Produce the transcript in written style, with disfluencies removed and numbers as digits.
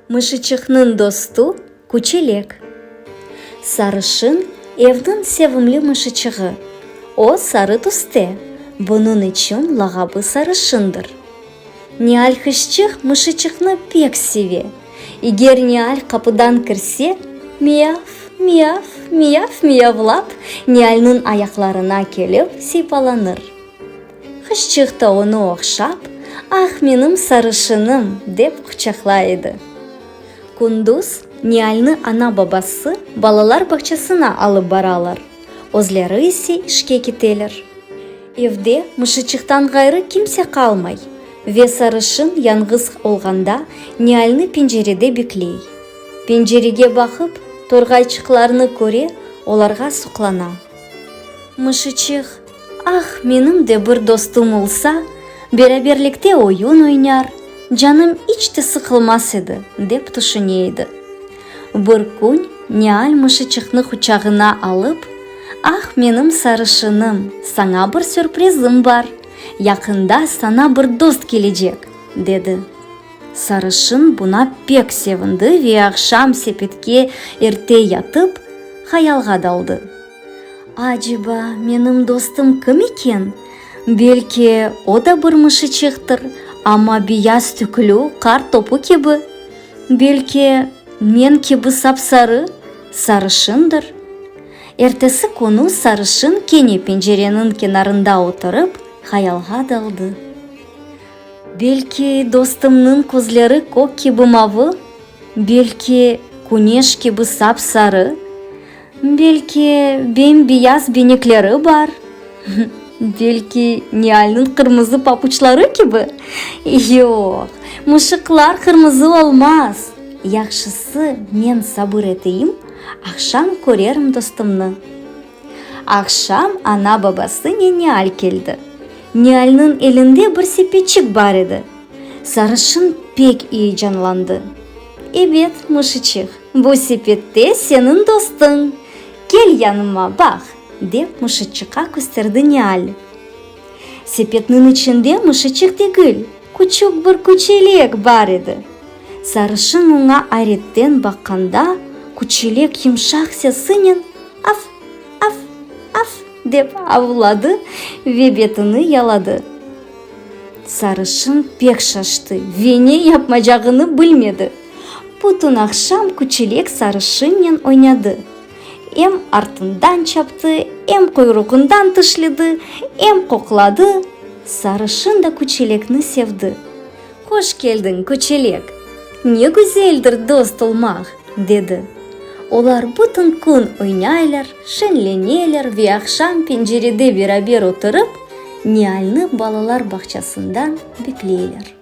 Мышычықның досту күчелек. Сарышын evnin sevimli мышычығы. O sarı түсте. Bunun için lağabı sarışındır. Nihal хышчық мышычықны пек севе. Егер Nihal kapıdan кірсе, мияв, мияв, мияв, миявлап, Nihal'ның аяқларына келіп сипаланыр. Хышчық та оны оқшап, «Ах, менің сарышыным» деп құшақлайды. Күндіз Nihal'ны ана-бабасы балалар бақшасына алып баралар. Өзлері ise ішке кетелер. Evde мышычықтан ғайры kimse қалмай. Ve sarışın яңғыз olғанда Nihal'ны пенжереде беклей. Пенжереге бақып, торғайчықларны көре, оларға сұқлана. Мышычық, «Ах, менің де бір достым olsa, бераберлікте ойын ойнар, жаным içte sıkılmaz еді» деп тұшынейді. Бір күн Nihal мышычықны құшағына алып, «Ах, менің сарышыным, саңа бір сюрпризім бар. Якында сана бір дост келecek» деді. Сарышын бұна пек севінді ве ақшам сепетке ерте ятып, хаялға далды. «Acaba менің достым кім екен? Белки о да бір мышычықтыр, ама бияз түкілу қар топу кебі. Белки мен кебі сап-сары, сарышынdır». Ертесі күні сарышын кене пенжеренің кенарында отырып, хаялға далды. Белки достымның көзлері көк кебі мавы, белки күнеш кебі сап-сары, белки бейаз бенеклері бар, белки Nihal'ның қырмызы папучлары кебі. Yok, мышықлар қырмызы olmaz. Яқшысы мен сабыр етейім, ақшам көрерім достымны. Ақшам ана-бабасы Nihal келді. Nihal'ның elinde bir sepetçik бар еді. Sarışın pek iyi canlandı. «Evet мышычық, bu sepette senin dostun. Gel yanıma bak» деп мышычыққа көстерді Nihal. Sepetнің içinde мышычық değil, küçük bir күчелек бар еді. Sarışın ona ayretten bakқанда, күчелек yumşak sesinin «Af, af, af» деп avladı ve betini yaladı. Sarışın pek şaştı ve ne yapmayacağını bilmedi. Bütün akşam küçülek sarışınla oynadı. Hem артından çaptı, hem kuyruğundan tışladı, hem kokladı. Sarışın da küçülekni sevdi. «Hoş geldin küçülek. Ne güzeldir dost olmak» dedi. Олар bütün күн ойнайлар, шенленелер ve akşam pencerede beraber oturup Nihal'ны балалар бақшасından bekleyler.